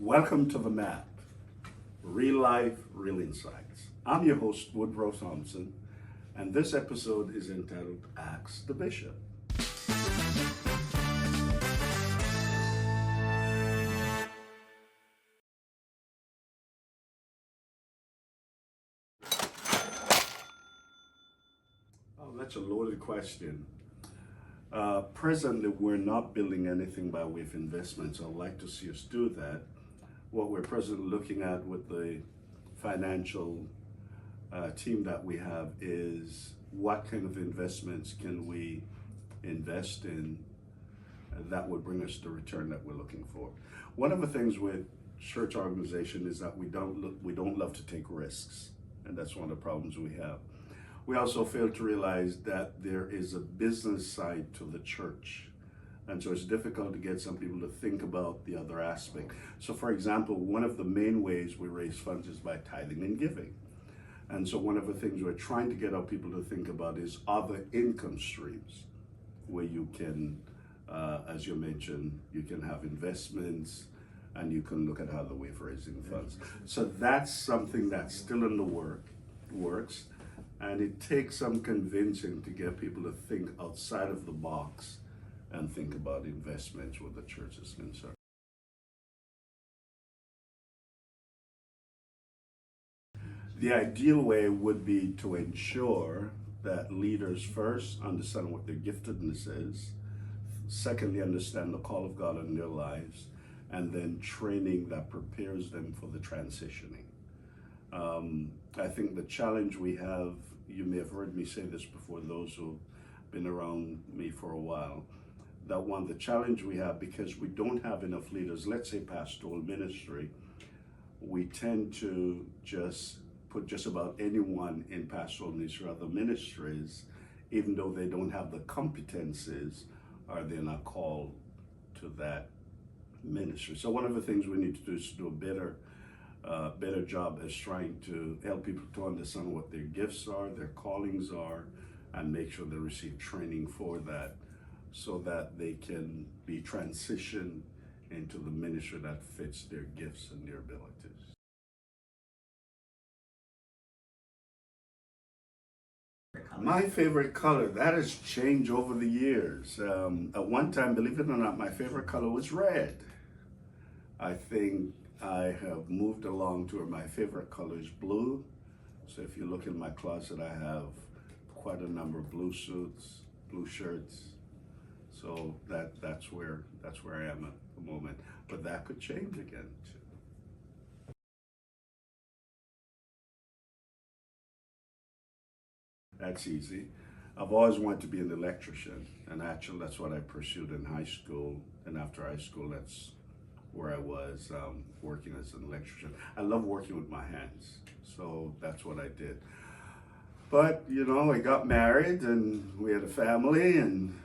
Welcome to the M.A.P, Real Life, Real Insights. I'm your host, Woodroe Thompson, and this episode is entitled Ask the Bishop. Oh, that's a loaded question. Presently, we're not building anything by way of investments. I'd like to see us do that. What we're presently looking at with the financial team that we have is what kind of investments can we invest in that would bring us the return that we're looking for. One of the things with church organization is that we don't love to take risks, and that's one of the problems we have. We also fail to realize that there is a business side to the church. And so it's difficult to get some people to think about the other aspect. So for example, one of the main ways we raise funds is by tithing and giving. And so one of the things we're trying to get our people to think about is other income streams where you can, as you mentioned, you can have investments and you can look at other ways of raising funds. So that's something that's still in the works. And it takes some convincing to get people to think outside of the box and think about investments where the church is concerned. The ideal way would be to ensure that leaders first understand what their giftedness is, secondly, understand the call of God in their lives, and then training that prepares them for the transitioning. I think the challenge we have, you may have heard me say this before, those who've been around me for a while, that the challenge we have, because we don't have enough leaders, let's say pastoral ministry, we tend to just put just about anyone in pastoral ministry or other ministries, even though they don't have the competencies or they're not called to that ministry. So one of the things we need to do is to do a better job as trying to help people to understand what their gifts are, their callings are, and make sure they receive training for that so that they can be transitioned into the ministry that fits their gifts and their abilities. My favorite color, that has changed over the years. At one time, believe it or not, my favorite color was red. I think I have moved along to where my favorite color is blue. So if you look in my closet, I have quite a number of blue suits, blue shirts. So that's where I am at the moment. But that could change again too. That's easy. I've always wanted to be an electrician, and actually that's what I pursued in high school. And after high school, that's where I was working as an electrician. I love working with my hands, so that's what I did. But, you know, I got married and we had a family and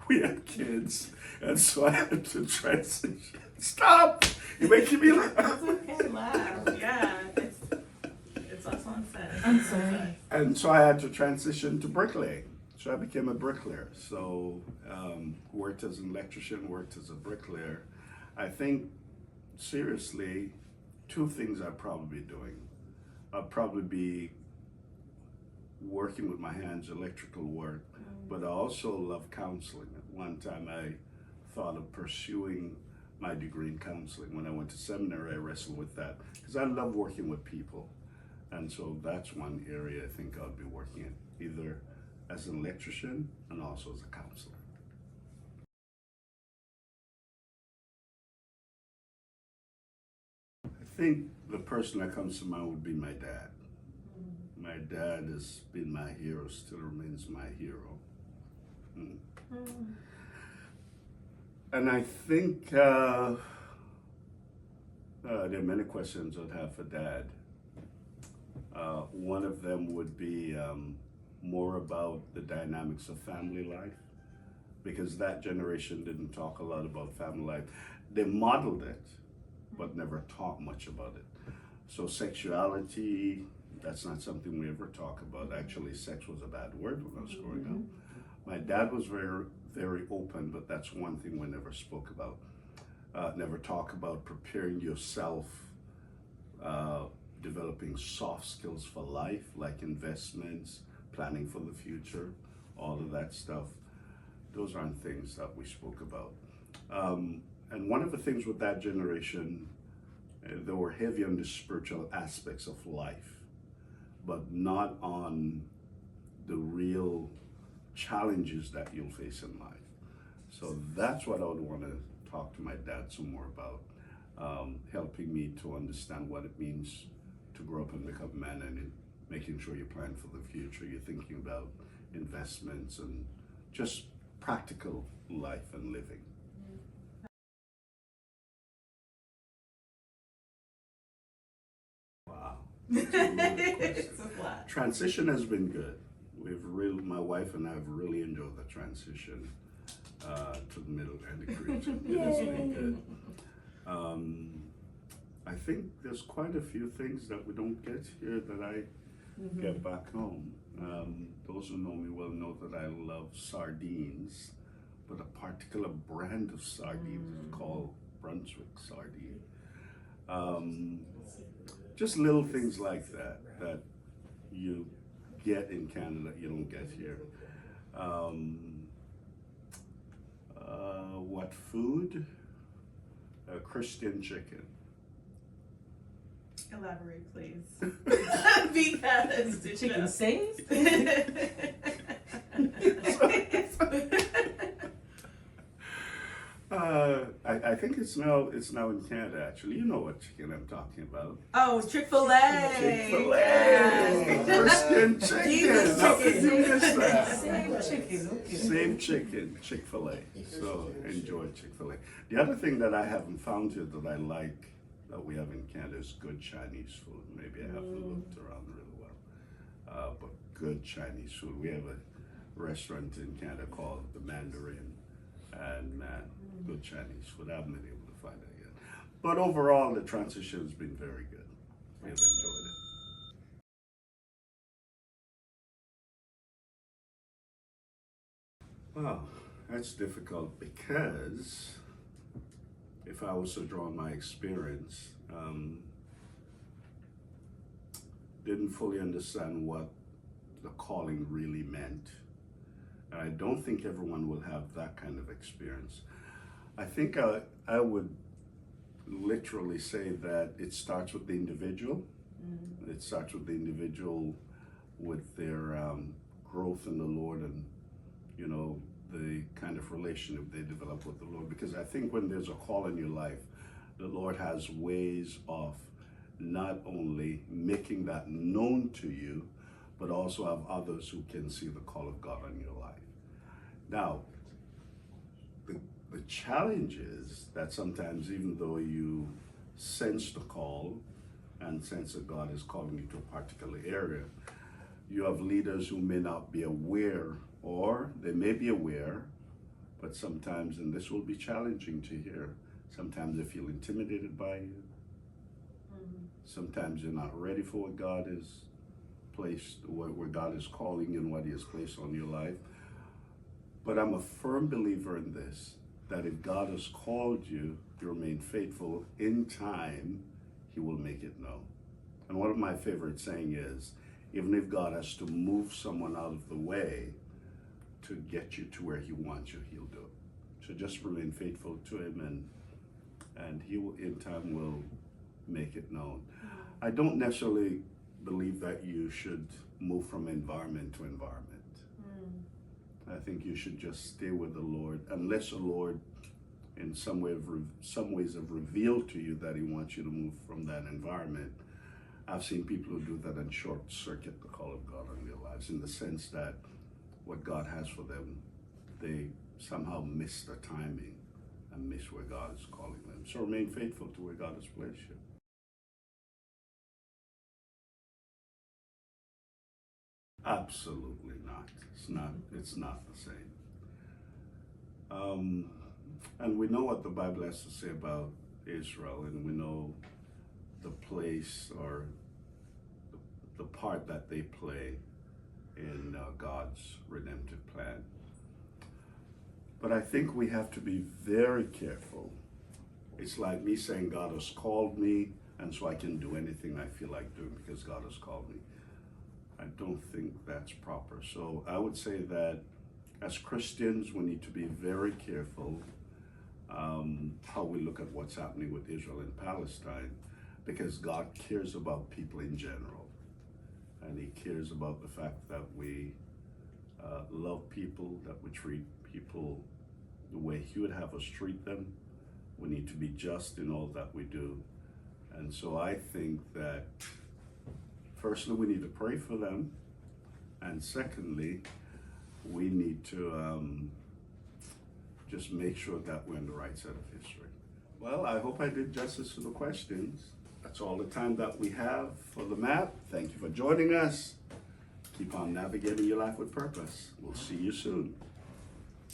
we had kids, and so I had to transition. Stop! You're making me laugh. It's okay, laugh. Yeah, it's also unsaid. I'm sorry. And so I had to transition to bricklaying. So I became a bricklayer. So worked as an electrician, worked as a bricklayer. I think, seriously, two things I'd probably be doing. I'd probably be working with my hands, electrical work, but I also love counseling. At one time, I thought of pursuing my degree in counseling. When I went to seminary, I wrestled with that because I love working with people. And so that's one area I think I'll be working in, either as an electrician and also as a counselor. I think the person that comes to mind would be my dad. My dad has been my hero, still remains my hero. And I think there are many questions I'd have for Dad. One of them would be more about the dynamics of family life, because that generation didn't talk a lot about family life. They modeled it, but never taught much about it. So sexuality, that's not something we ever talk about. Actually, sex was a bad word when I was growing up. My dad was very, very open, but that's one thing we never spoke about. never talk about preparing yourself, developing soft skills for life, like investments, planning for the future, all of that stuff. Those aren't things that we spoke about. And one of the things with that generation, they were heavy on the spiritual aspects of life, but not on the real challenges that you'll face in life. So that's what I would want to talk to my dad some more about, helping me to understand what it means to grow up and become a man, and making sure you plan for the future. You're thinking about investments and just practical life and living. Wow. It's a lot. Transition has been good. My wife and I have really enjoyed the transition to the middle and the Caribbean. It has been good. I think there's quite a few things that we don't get here that I get back home. Those who know me well know that I love sardines, but a particular brand of sardines is called Brunswick sardine. Just little things like that that you get in Canada you don't get here. What food? Christian chicken. Elaborate, please. Because Chicken sings? I think it's now in Canada, actually. You know what chicken I'm talking about. Oh, Chick-fil-A. Chick-fil-A. Yes. Christian chicken. Jesus How could you chicken. miss that? Same chicken, okay. Same chicken, Chick-fil-A. So enjoy Chick-fil-A. The other thing that I haven't found here that I like that we have in Canada is good Chinese food. Maybe I haven't looked around really well. But good Chinese food. We have a restaurant in Canada called the Mandarin, and man, good Chinese food. I haven't been able to find that yet. But overall, the transition has been very good. We've enjoyed it. Wow, that's difficult because if I was to draw on my experience, didn't fully understand what the calling really meant. And I don't think everyone will have that kind of experience. I think I would literally say that it starts with the individual. It starts with the individual with their growth in the Lord, and you know, the kind of relationship they develop with the Lord. Because I think when there's a call in your life, the Lord has ways of not only making that known to you, but also have others who can see the call of God on your life. Now, the challenge is that sometimes, even though you sense the call and sense that God is calling you to a particular area, you have leaders who may not be aware, or they may be aware, but sometimes, and this will be challenging to hear, sometimes they feel intimidated by you. Sometimes you're not ready for what God is placed, where God is calling you and what He has placed on your life. But I'm a firm believer in this, that if God has called you, you remain faithful. In time, He will make it known. And one of my favorite saying is, even if God has to move someone out of the way to get you to where He wants you, He'll do it. So just remain faithful to Him, and He will, in time, will make it known. I don't necessarily believe that you should move from environment to environment. I think you should just stay with the Lord, unless the Lord in some ways have revealed to you that He wants you to move from that environment. I've seen people who do that and short circuit the call of God on their lives, in the sense that what God has for them, they somehow miss the timing and miss where God is calling them. So remain faithful to where God has placed you. Absolutely not. It's not the same. And we know what the Bible has to say about Israel, and we know the place or the part that they play in God's redemptive plan. But I think we have to be very careful It's like me saying God has called me, and so I can do anything I feel like doing because God has called me. I don't think that's proper. So I would say that as Christians, we need to be very careful how we look at what's happening with Israel and Palestine, because God cares about people in general. And he cares about the fact that we love people, that we treat people the way he would have us treat them. We need to be just in all that we do. And so I think that firstly, we need to pray for them. And secondly, we need to just make sure that we're on the right side of history. Well, I hope I did justice to the questions. That's all the time that we have for the map. Thank you for joining us. Keep on navigating your life with purpose. We'll see you soon.